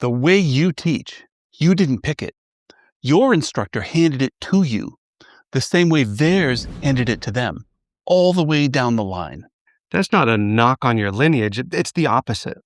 The way you teach, you didn't pick it. Your instructor handed it to you, the same way theirs handed it to them, all the way down the line. That's not a knock on your lineage. It's the opposite.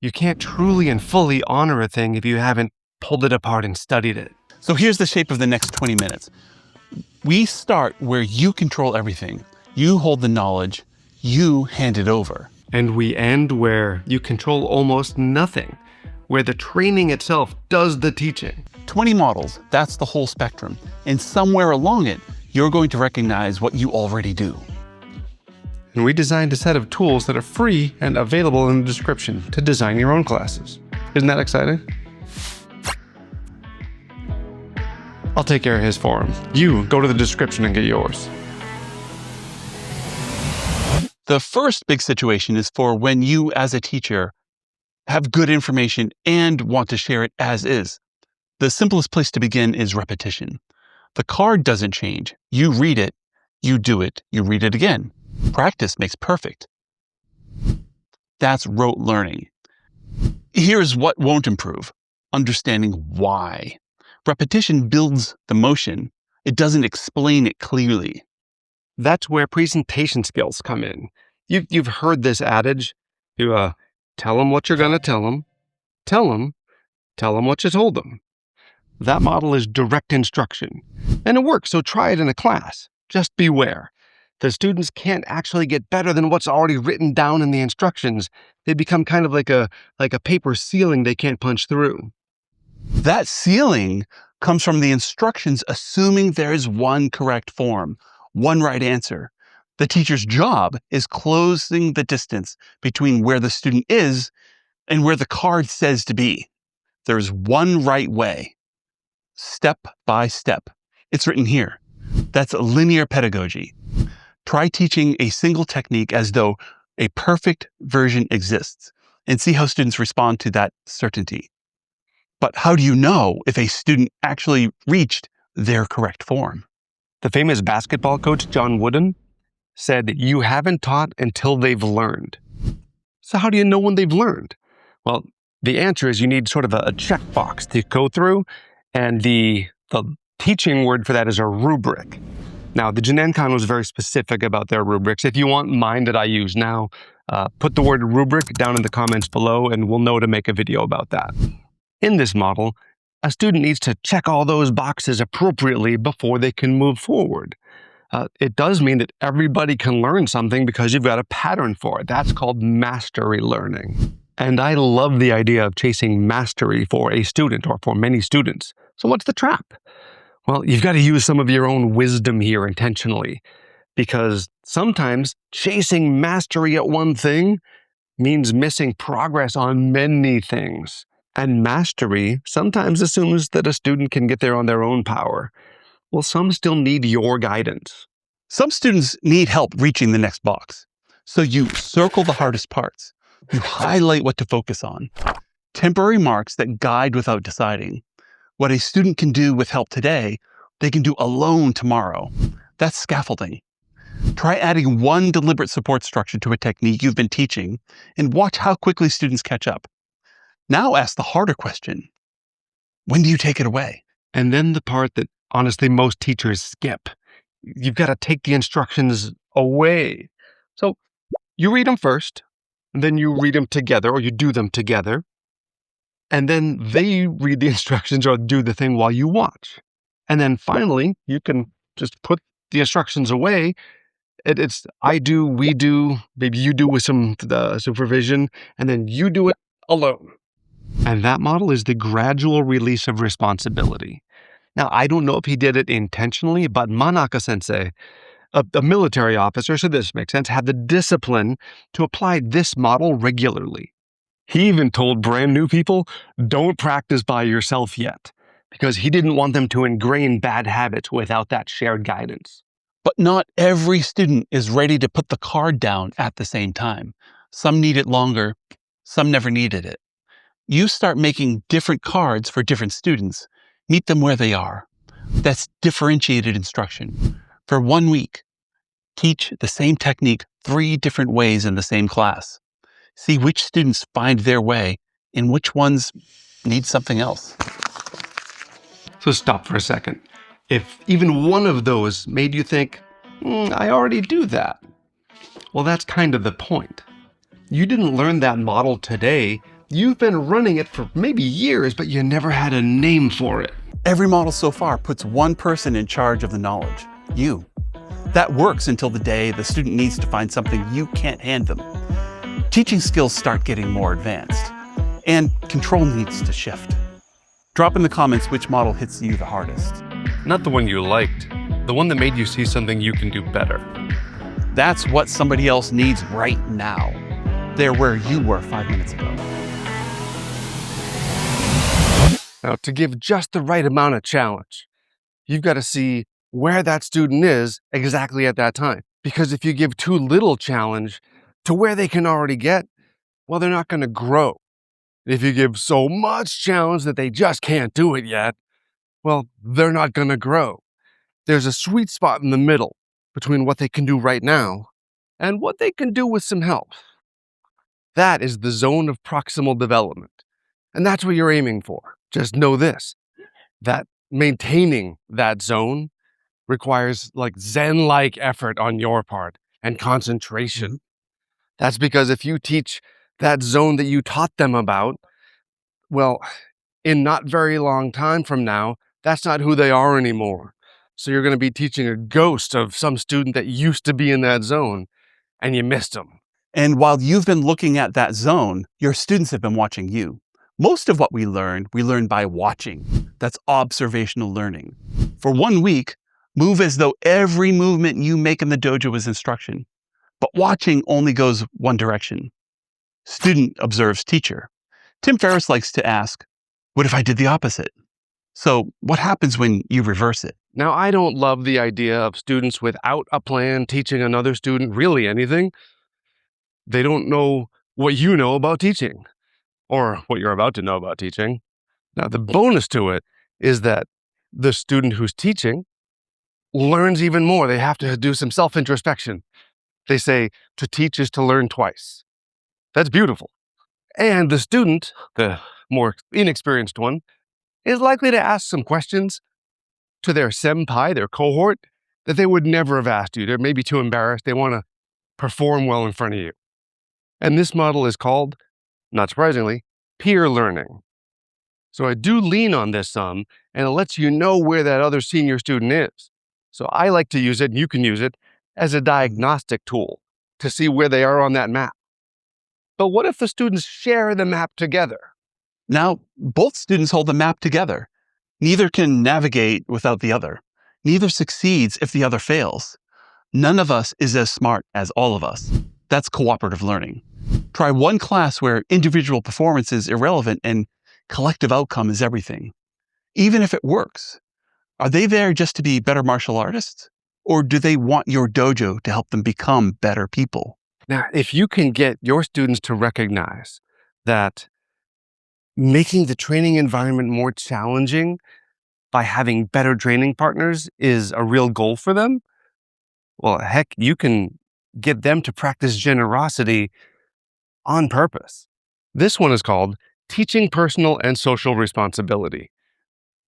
You can't truly and fully honor a thing if you haven't pulled it apart and studied it. So here's the shape of the next 20 minutes. We start where you control everything. You hold the knowledge, you hand it over. And we end where you control almost nothing, where the training itself does the teaching. 20 models, that's the whole spectrum. And somewhere along it, you're going to recognize what you already do. And we designed a set of tools that are free and available in the description to design your own classes. Isn't that exciting? I'll take care of his for him. You go to the description and get yours. The first big situation is for when you, as a teacher, have good information and want to share it as is. The simplest place to begin is repetition. The card doesn't change. You read it, you do it, you read it again. Practice makes perfect. That's rote learning. Here's what won't improve: understanding why. Repetition builds the motion. It doesn't explain it clearly. That's where presentation skills come in. You've heard this adage. You tell them what you're going to tell them. Tell them what you told them. That model is direct instruction. And it works, so try it in a class. Just beware. The students can't actually get better than what's already written down in the instructions. They become kind of like a paper ceiling they can't punch through. That ceiling comes from the instructions assuming there is one correct form, one right answer. The teacher's job is closing the distance between where the student is and where the card says to be. There's one right way, step by step. It's written here. That's linear pedagogy. Try teaching a single technique as though a perfect version exists and see how students respond to that certainty. But how do you know if a student actually reached their correct form? The famous basketball coach, John Wooden, said, "You haven't taught until they've learned." So how do you know when they've learned? Well, the answer is you need sort of a checkbox to go through, and the teaching word for that is a rubric. Now, the Bujinkan was very specific about their rubrics. If you want mine that I use now, put the word rubric down in the comments below, and we'll know to make a video about that. In this model, a student needs to check all those boxes appropriately before they can move forward. It does mean that everybody can learn something because you've got a pattern for it. That's called mastery learning. And I love the idea of chasing mastery for a student or for many students. So what's the trap? Well, you've got to use some of your own wisdom here intentionally, because sometimes chasing mastery at one thing means missing progress on many things. And mastery sometimes assumes that a student can get there on their own power. Well, some still need your guidance. Some students need help reaching the next box. So you circle the hardest parts. You highlight what to focus on. Temporary marks that guide without deciding. What a student can do with help today, they can do alone tomorrow. That's scaffolding. Try adding one deliberate support structure to a technique you've been teaching and watch how quickly students catch up. Now ask the harder question. When do you take it away? And then the part that honestly most teachers skip. You've got to take the instructions away. So you read them first, and then you read them together, or you do them together. And then they read the instructions or do the thing while you watch. And then finally, you can just put the instructions away. It's I do, we do, maybe you do with some supervision, and then you do it alone. And that model is the gradual release of responsibility. Now, I don't know if he did it intentionally, but Manaka-sensei, a military officer, so this makes sense, had the discipline to apply this model regularly. He even told brand new people, don't practice by yourself yet, because he didn't want them to ingrain bad habits without that shared guidance. But not every student is ready to put the card down at the same time. Some need it longer, some never needed it. You start making different cards for different students. Meet them where they are. That's differentiated instruction. For 1 week, teach the same technique 3 different ways in the same class. See which students find their way and which ones needs something else. So stop for a second. If even one of those made you think, I already do that, well, that's kind of the point. You didn't learn that model today. You've been running it for maybe years, but you never had a name for it. Every model so far puts one person in charge of the knowledge, you. That works until the day the student needs to find something you can't hand them. Teaching skills start getting more advanced, and control needs to shift. Drop in the comments which model hits you the hardest. Not the one you liked, the one that made you see something you can do better. That's what somebody else needs right now. They're where you were 5 minutes ago. Now, to give just the right amount of challenge, you've got to see where that student is exactly at that time. Because if you give too little challenge to where they can already get, well, they're not going to grow. If you give so much challenge that they just can't do it yet, well, they're not going to grow. There's a sweet spot in the middle between what they can do right now and what they can do with some help. That is the zone of proximal development. And that's what you're aiming for. Just know this, that maintaining that zone requires like Zen-like effort on your part and concentration. That's because if you teach that zone that you taught them about, well, in not very long time from now, that's not who they are anymore. So you're going to be teaching a ghost of some student that used to be in that zone, and you missed them. And while you've been looking at that zone, your students have been watching you. Most of what we learn by watching. That's observational learning. For 1 week, move as though every movement you make in the dojo is instruction. But watching only goes one direction. Student observes teacher. Tim Ferriss likes to ask, what if I did the opposite? So what happens when you reverse it? Now, I don't love the idea of students without a plan teaching another student really anything. They don't know what you know about teaching, or what you're about to know about teaching. Now, the bonus to it is that the student who's teaching learns even more. They have to do some self-introspection. They say, to teach is to learn twice. That's beautiful. And the student, the more inexperienced one, is likely to ask some questions to their senpai, their cohort, that they would never have asked you. They're maybe too embarrassed. They want to perform well in front of you. And this model is called, not surprisingly, peer learning. So I do lean on this some, and it lets you know where that other senior student is. So I like to use it, and you can use it, as a diagnostic tool to see where they are on that map. But what if the students share the map together? Now, both students hold the map together. Neither can navigate without the other. Neither succeeds if the other fails. None of us is as smart as all of us. That's cooperative learning. Try one class where individual performance is irrelevant and collective outcome is everything. Even if it works, are they there just to be better martial artists? Or do they want your dojo to help them become better people? Now, if you can get your students to recognize that making the training environment more challenging by having better training partners is a real goal for them, well, heck, you can get them to practice generosity on purpose. This one is called Teaching Personal and Social Responsibility.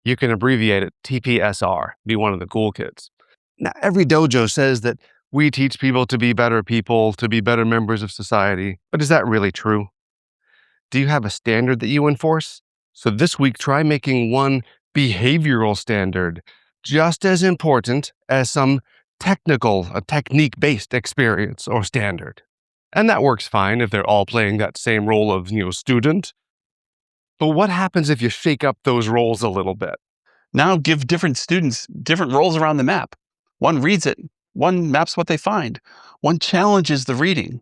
You can abbreviate it TPSR, be one of the cool kids. Now, every dojo says that we teach people, to be better members of society. But is that really true? Do you have a standard that you enforce? So this week, try making one behavioral standard just as important as some technique-based experience or standard. And that works fine if they're all playing that same role of, student. But what happens if you shake up those roles a little bit? Now give different students different roles around the map. One reads it, one maps what they find, one challenges the reading,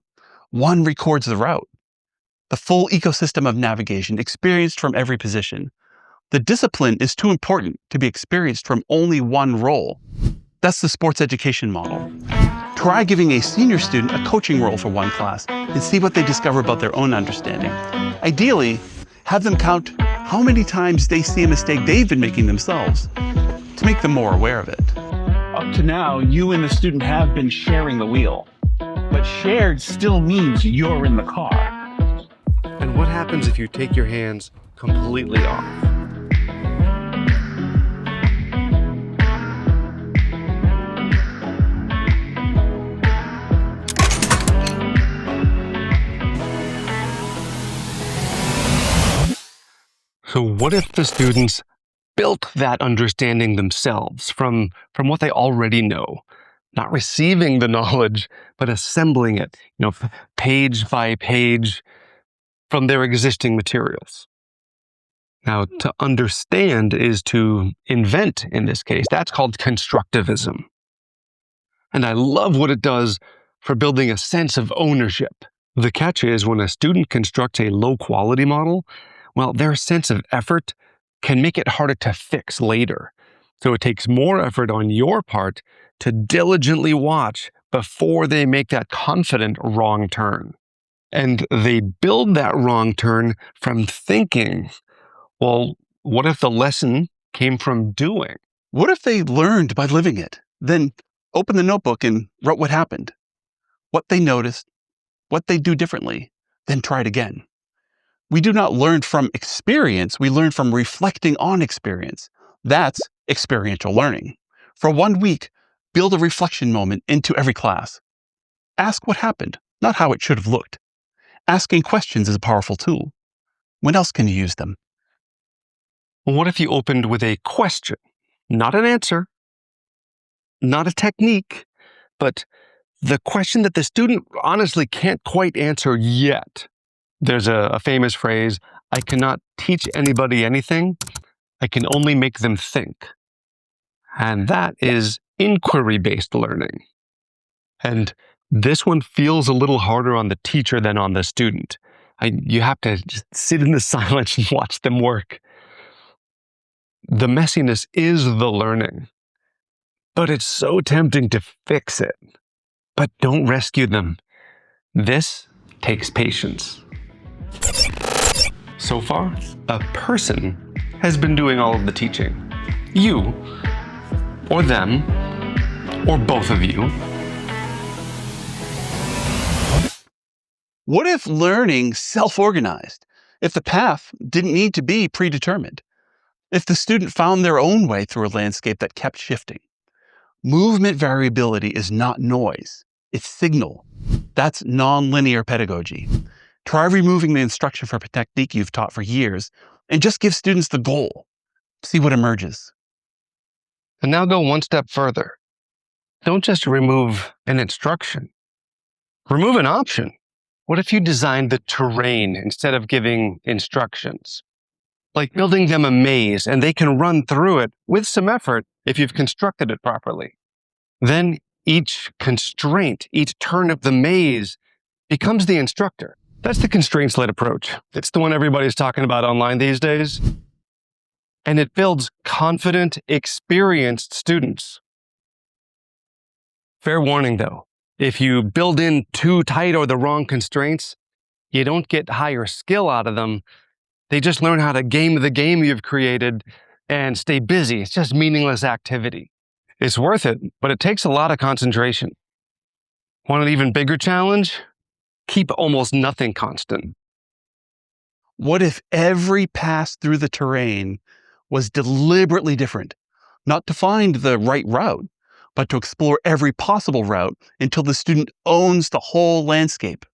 one records the route. The full ecosystem of navigation experienced from every position. The discipline is too important to be experienced from only one role. That's the sports education model. Try giving a senior student a coaching role for one class and see what they discover about their own understanding. Ideally, have them count how many times they see a mistake they've been making themselves to make them more aware of it. Up to now, you and the student have been sharing the wheel, but shared still means you're in the car. And what happens if you take your hands completely off. So what if the students built that understanding themselves from what they already know? Not receiving the knowledge, but assembling it, page by page from their existing materials. Now, to understand is to invent in this case. That's called constructivism. And I love what it does for building a sense of ownership. The catch is when a student constructs a low quality model, well, their sense of effort can make it harder to fix later. So it takes more effort on your part to diligently watch before they make that confident wrong turn. And they build that wrong turn from thinking, well, what if the lesson came from doing? What if they learned by living it? Then open the notebook and wrote what happened, what they noticed, what they do differently, then try it again. We do not learn from experience, we learn from reflecting on experience. That's experiential learning. For 1 week, build a reflection moment into every class. Ask what happened, not how it should have looked. Asking questions is a powerful tool. When else can you use them? What if you opened with a question, not an answer, not a technique, but the question that the student honestly can't quite answer yet? There's a famous phrase, I cannot teach anybody anything, I can only make them think. And that is inquiry-based learning. And this one feels a little harder on the teacher than on the student. You have to just sit in the silence and watch them work. The messiness is the learning, but it's so tempting to fix it. But don't rescue them. This takes patience. So far, a person has been doing all of the teaching. You, or them, or both of you. What if learning self-organized? If the path didn't need to be predetermined? If the student found their own way through a landscape that kept shifting? Movement variability is not noise, it's signal. That's nonlinear pedagogy. Try removing the instruction from a technique you've taught for years and just give students the goal. See what emerges. And now go one step further. Don't just remove an instruction. Remove an option. What if you designed the terrain instead of giving instructions? Like building them a maze and they can run through it with some effort if you've constructed it properly. Then each constraint, each turn of the maze becomes the instructor. That's the constraints-led approach. It's the one everybody's talking about online these days. And it builds confident, experienced students. Fair warning though, if you build in too tight or the wrong constraints, you don't get higher skill out of them. They just learn how to game the game you've created and stay busy. It's just meaningless activity. It's worth it, but it takes a lot of concentration. Want an even bigger challenge? Keep almost nothing constant. What if every pass through the terrain was deliberately different? Not to find the right route, but to explore every possible route until the student owns the whole landscape.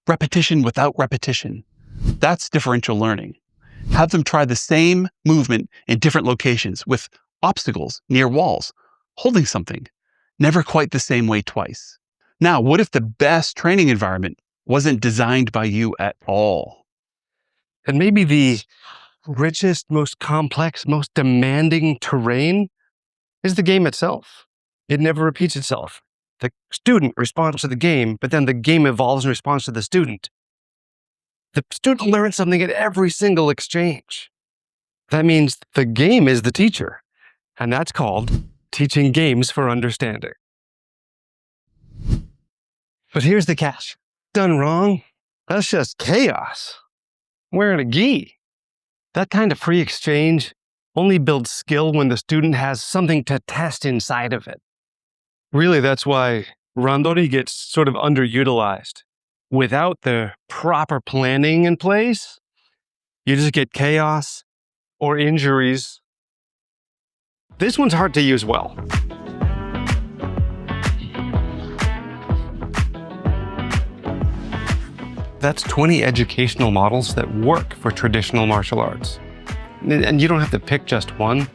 Repetition without repetition. That's differential learning. Have them try the same movement in different locations with obstacles near walls, holding something, never quite the same way twice. Now, what if the best training environment wasn't designed by you at all? And maybe the richest, most complex, most demanding terrain is the game itself. It never repeats itself. The student responds to the game, but then the game evolves in response to the student. The student learns something at every single exchange. That means the game is the teacher, and that's called teaching games for understanding. But here's the catch. Done wrong, that's just chaos. Wearing a gi. That kind of free exchange only builds skill when the student has something to test inside of it. Really, that's why randori gets sort of underutilized. Without the proper planning in place, You just get chaos or injuries. This one's hard to use well. That's 20 educational models that work for traditional martial arts. And you don't have to pick just one.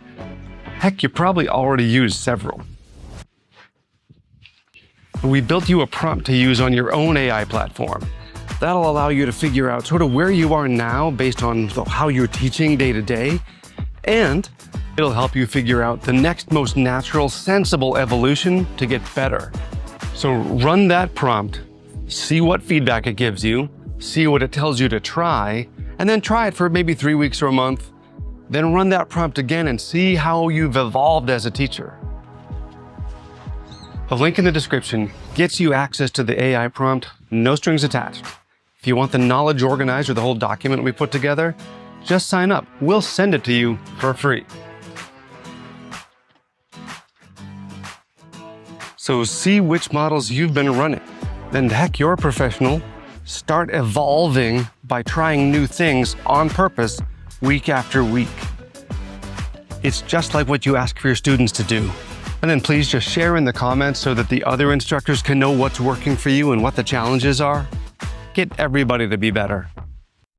Heck, you probably already use several. We built you a prompt to use on your own AI platform. That'll allow you to figure out sort of where you are now based on how you're teaching day to day. And it'll help you figure out the next most natural, sensible evolution to get better. So run that prompt, see what feedback it gives you, see what it tells you to try, and then try it for maybe 3 weeks or a month. Then run that prompt again and see how you've evolved as a teacher. The link in the description gets you access to the AI prompt, no strings attached. If you want the knowledge organizer, the whole document we put together, just sign up. We'll send it to you for free. So see which models you've been running. Then heck, you're a professional. Start evolving by trying new things on purpose week after week. It's just like what you ask for your students to do. And then please just share in the comments so that the other instructors can know what's working for you and what the challenges are. Get everybody to be better.